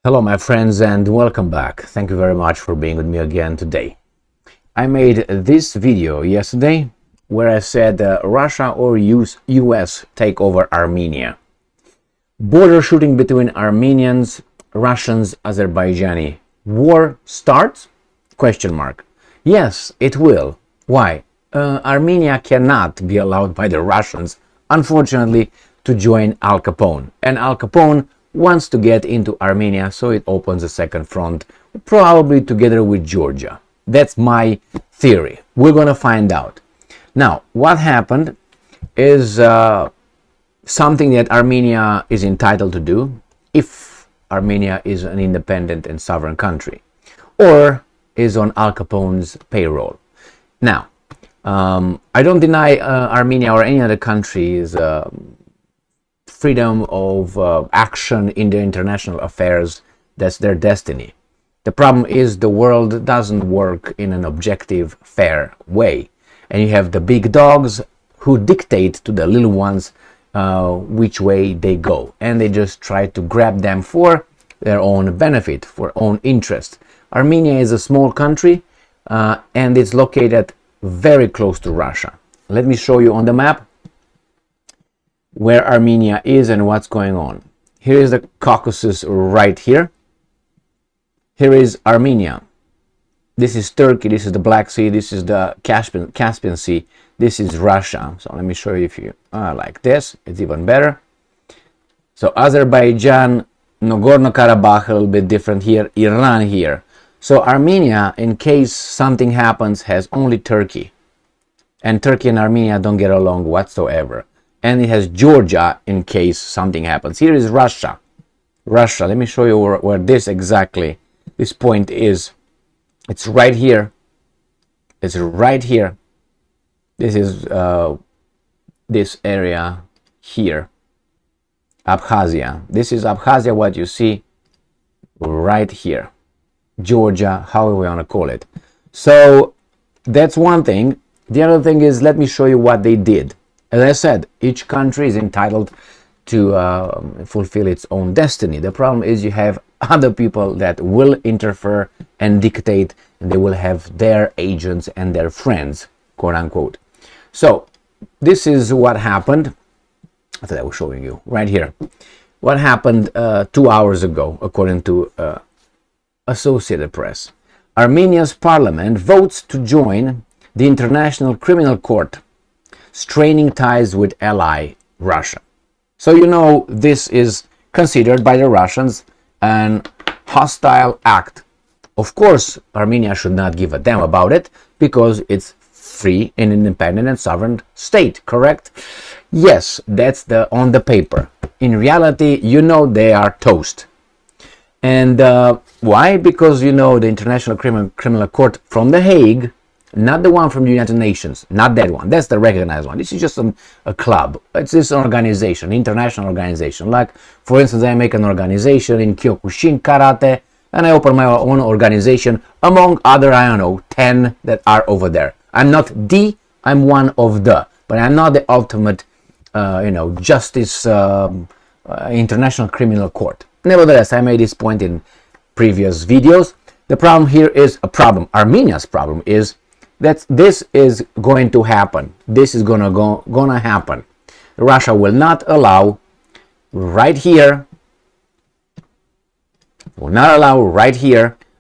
Hello my friends and welcome back. Thank you very much for being with me again today. I made this video yesterday where I said Russia or US take over Armenia. Border shooting between Armenians, Russians, Azerbaijani. War starts? Question mark. Yes, it will. Why? Armenia cannot be allowed by the Russians, unfortunately, to join Al Capone. And Al Capone wants to get into Armenia, so it opens a second front, probably together with Georgia. That's my theory. We're going to find out. Now, what happened is something that Armenia is entitled to do if Armenia is an independent and sovereign country, or is on Al Capone's payroll. Now, I don't deny Armenia or any other country's freedom of action in their international affairs. That's their destiny. The problem is the world doesn't work in an objective, fair way. And you have the big dogs who dictate to the little ones which way they go. And they just try to grab them for their own benefit, for own interest. Armenia is a small country and it's located very close to Russia. Let me show you on the map where Armenia is and what's going on. Here is the Caucasus right here. Here is Armenia. This is Turkey, this is the Black Sea, this is the Caspian Sea, this is Russia. So let me show you if you like this, it's even better. So Azerbaijan, Nagorno-Karabakh, a little bit different here, Iran here. So Armenia, in case something happens, has only Turkey. And Turkey and Armenia don't get along whatsoever. And it has Georgia in case something happens. Here is Russia. Russia, let me show you where this exactly, this point is. It's right here. It's right here. This is this area here. Abkhazia. This is Abkhazia, what you see right here. Georgia, however we want to call it. So that's one thing. The other thing is, let me show you what they did. As I said, each country is entitled to fulfill its own destiny. The problem is you have other people that will interfere and dictate, and they will have their agents and their friends, quote unquote. So this is what happened. I thought I was showing you right here. What happened 2 hours ago, according to Associated Press. Armenia's parliament votes to join the International Criminal Court, straining ties with ally Russia. So you know this is considered by the Russians an hostile act. Of course, Armenia should not give a damn about it because it's free and independent and sovereign state, correct? Yes, that's on the paper. In reality, you know they are toast. And why? Because you know the International Criminal Court from The Hague, not the one from the United Nations, not that one. That's the recognized one. This is just a club. It's this organization, international organization. Like, for instance, I make an organization in Kyokushin Karate, and I open my own organization among other, 10 that are over there. I'm not I'm one of the, but I'm not the ultimate, justice, International Criminal Court. Nevertheless, I made this point in previous videos. The problem here is a problem. Armenia's problem is that this is going to happen. This is gonna happen. Russia will not allow right here,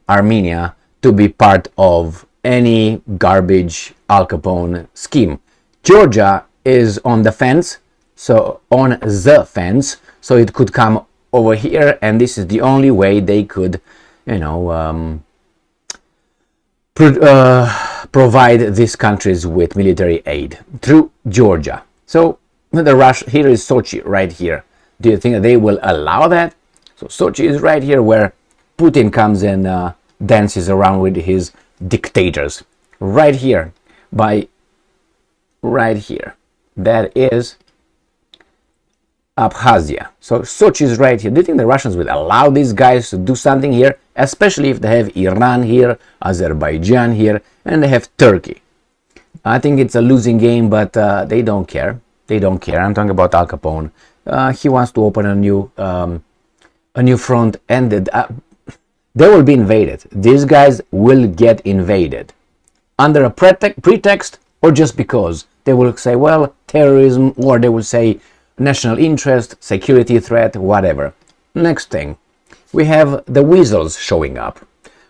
Armenia to be part of any garbage Al Capone scheme. Georgia is on the fence, so it could come over here, and this is the only way they could, provide these countries with military aid through Georgia. So here is Sochi right here. Do you think that they will allow that? So Sochi is right here where Putin comes and dances around with his dictators. Right here, right here. That is Abkhazia. So Sochi is right here. Do you think the Russians will allow these guys to do something here? Especially if they have Iran here, Azerbaijan here, and they have Turkey. I think it's a losing game, but they don't care. They don't care. I'm talking about Al Capone. He wants to open a new a new front ended. They will be invaded. These guys will get invaded under a pretext or just because. They will say, well, terrorism, or they will say national interest, security threat, whatever. Next thing, we have the weasels showing up.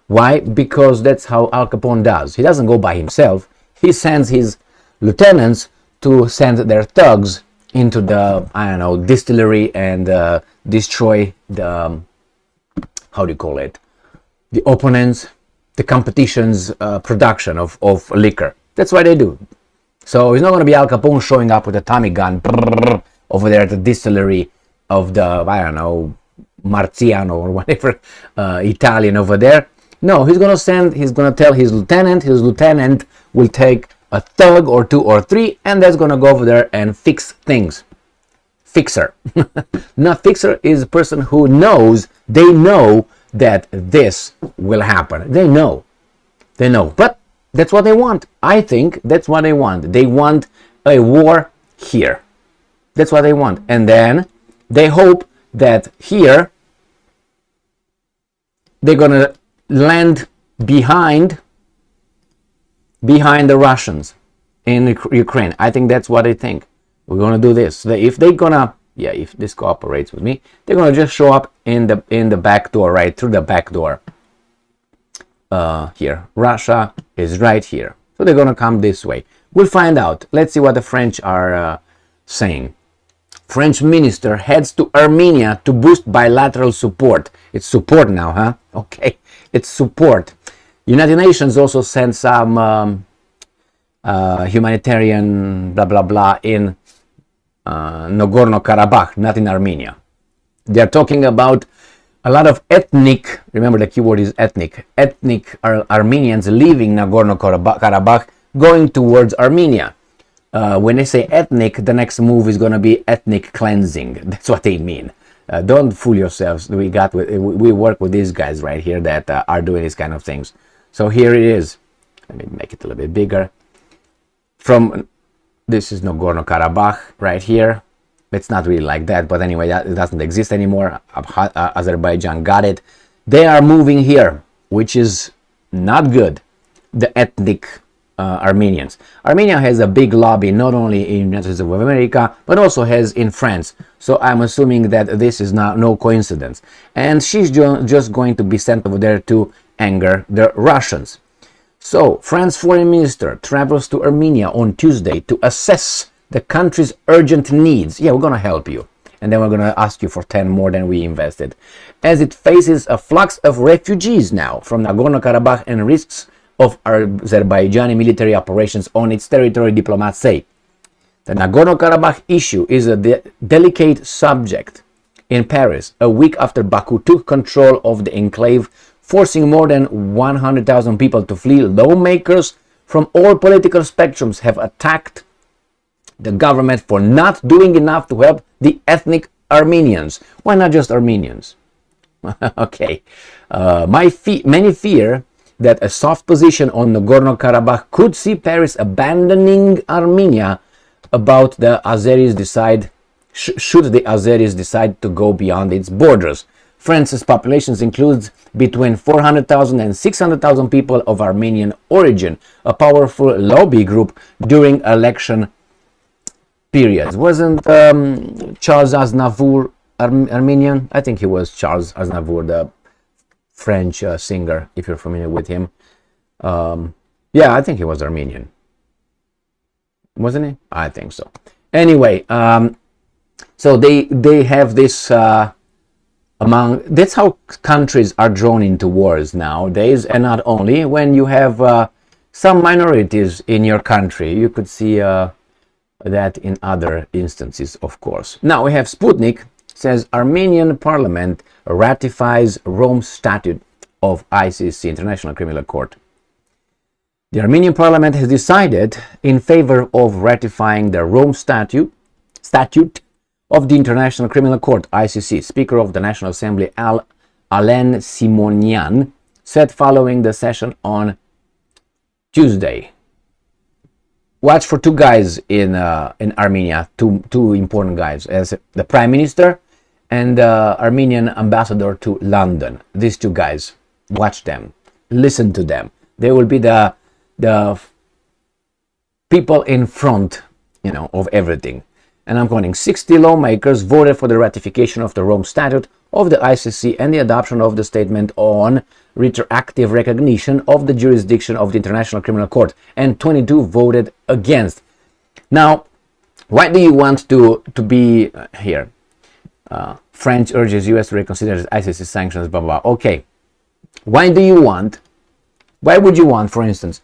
Why? Because that's how Al Capone does. He doesn't go by himself. He sends his lieutenants to send their thugs into the, I don't know, distillery and destroy the, how do you call it, the opponents, the competition's production of liquor. That's what they do. So it's not going to be Al Capone showing up with a Tommy gun over there at the distillery of the, I don't know, Marziano or whatever Italian over there. No, he's going to tell his lieutenant will take a thug or two or three, and that's going to go over there and fix things. Fixer. Not fixer is a person who knows, they know that this will happen. They know. But that's what they want. I think that's what they want. They want a war here. That's what they want. And then they hope that here they're going to land behind the Russians in Ukraine. I think that's what they think. We're going to do this. If this cooperates with me, they're going to just show up in the back door, right through the back door. Here, Russia is right here, so they're going to come this way. We'll find out. Let's see what the French are saying. French minister heads to Armenia to boost bilateral support. It's support now, huh? Okay, it's support. United Nations also sent some humanitarian blah blah blah in Nagorno-Karabakh, not in Armenia. They're talking about a lot of ethnic, remember the keyword is ethnic Armenians leaving Nagorno-Karabakh going towards Armenia. When they say ethnic, the next move is going to be ethnic cleansing. That's what they mean. Don't fool yourselves. We work with these guys right here that are doing these kind of things. So here it is. Let me make it a little bit bigger. This is Nagorno-Karabakh right here. It's not really like that, but anyway, it doesn't exist anymore. Azerbaijan got it. They are moving here, which is not good. The ethnic Armenians. Armenia has a big lobby, not only in the United States of America, but also has in France. So I'm assuming that this is no coincidence. And she's just going to be sent over there to anger the Russians. So France's foreign minister travels to Armenia on Tuesday to assess the country's urgent needs. Yeah, we're going to help you. And then we're going to ask you for 10 more than we invested. As it faces a flux of refugees now from Nagorno-Karabakh and risks of Azerbaijani military operations on its territory, diplomats say. The Nagorno-Karabakh issue is a delicate subject in Paris, a week after Baku took control of the enclave, forcing more than 100,000 people to flee. Lawmakers from all political spectrums have attacked the government for not doing enough to help the ethnic Armenians. Why not just Armenians? Okay. Many fear that a soft position on Nagorno-Karabakh could see Paris abandoning Armenia about the Azeris should the Azeris decide to go beyond its borders. France's population includes between 400,000 and 600,000 people of Armenian origin, a powerful lobby group during election periods. Wasn't Charles Aznavour Armenian? I think he was Charles Aznavour, the French singer, if you're familiar with him. Yeah, I think he was Armenian. Wasn't he? I think so. Anyway, so they have this that's how countries are drawn into wars nowadays, and not only when you have some minorities in your country. You could see that in other instances, of course. Now we have Sputnik says Armenian parliament ratifies Rome Statute of ICC, International Criminal Court. The Armenian parliament has decided in favor of ratifying the Rome Statute of the International Criminal Court, ICC. Speaker of the National Assembly, Alen Simonian, said following the session on Tuesday. Watch for two guys in Armenia, two important guys, as the Prime Minister and the Armenian ambassador to London. These two guys, watch them, listen to them. They will be the people in front, of everything. And I'm quoting, 60 lawmakers voted for the ratification of the Rome Statute of the ICC and the adoption of the statement on retroactive recognition of the jurisdiction of the International Criminal Court, and 22 voted against. Now, why do you want to be here? French urges US to reconsider ICC sanctions, blah, blah, blah. Okay. Why would you want, for instance,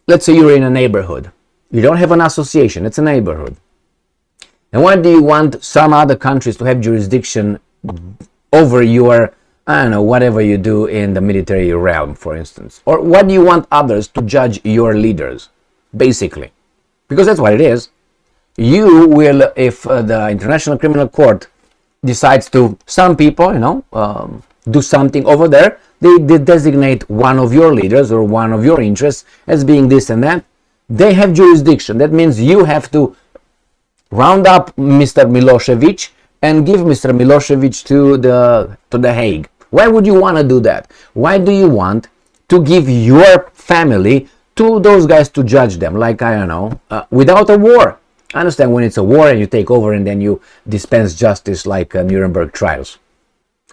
let's say you're in a neighborhood. You don't have an association, it's a neighborhood. And why do you want some other countries to have jurisdiction over your, whatever you do in the military realm, for instance? Or why do you want others to judge your leaders, basically? Because that's what it is. You will, if the International Criminal Court decides to, some people, do something over there, they designate one of your leaders or one of your interests as being this and that. They have jurisdiction. That means you have to round up Mr. Milosevic and give Mr. Milosevic to the Hague. Why would you want to do that? Why do you want to give your family to those guys to judge them? Like, without a war. I understand when it's a war and you take over and then you dispense justice like Nuremberg trials.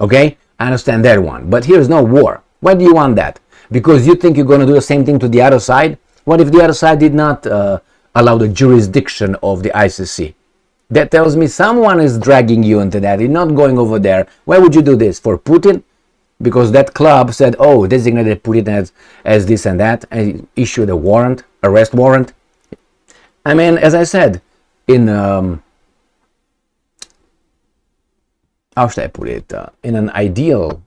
Okay? I understand that one. But here's no war. Why do you want that? Because you think you're going to do the same thing to the other side? What if the other side did not allow the jurisdiction of the ICC? That tells me someone is dragging you into that. You're not going over there. Why would you do this? For Putin? Because that club said, designated Putin as this and that, and issued a warrant, arrest warrant. I mean, as I said, in how should I put it? In an ideal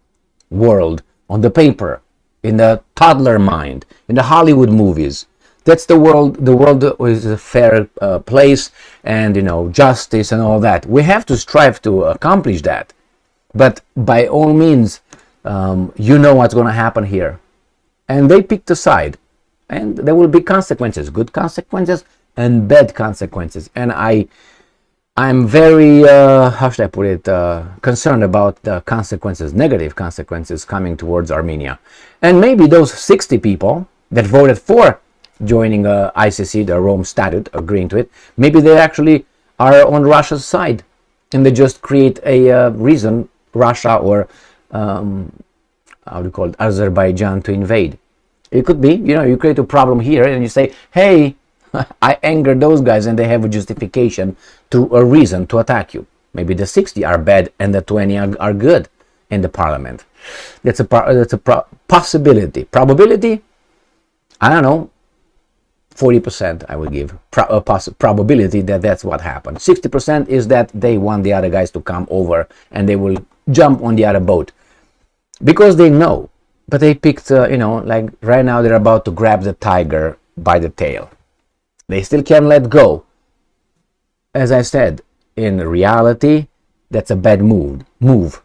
world, on the paper, in the toddler mind, in the Hollywood movies, that's the world. The world is a fair place, and justice and all that. We have to strive to accomplish that. But by all means, what's going to happen here, and they picked a side, and there will be consequences, good consequences and bad consequences. And I'm very, how should I put it, concerned about the consequences, negative consequences coming towards Armenia. And maybe those 60 people that voted for joining ICC, the Rome Statute, agreeing to it, maybe they actually are on Russia's side, and they just create a reason, Russia or, how do you call it, Azerbaijan to invade. It could be, you create a problem here and you say, hey, I angered those guys and they have a justification to a reason to attack you. Maybe the 60 are bad and the 20 are good in the parliament. That's a possibility. Probability? I don't know. 40% I would give probability that that's what happened. 60% is that they want the other guys to come over and they will jump on the other boat because they know. But they picked, like right now they're about to grab the tiger by the tail. They still can't let go. As I said, in reality, that's a bad move.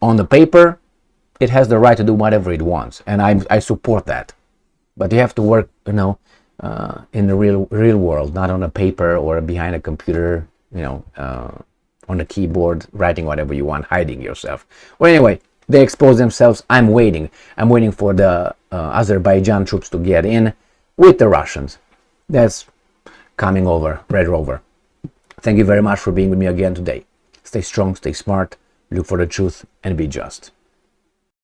On the paper, it has the right to do whatever it wants, and I support that. But you have to work, in the real world, not on a paper or behind a computer, on a keyboard, writing whatever you want, hiding yourself. Well, anyway, they expose themselves. I'm waiting for the Azerbaijan troops to get in with the Russians. That's coming over, Red Rover. Thank you very much for being with me again today. Stay strong, stay smart, look for the truth, and be just.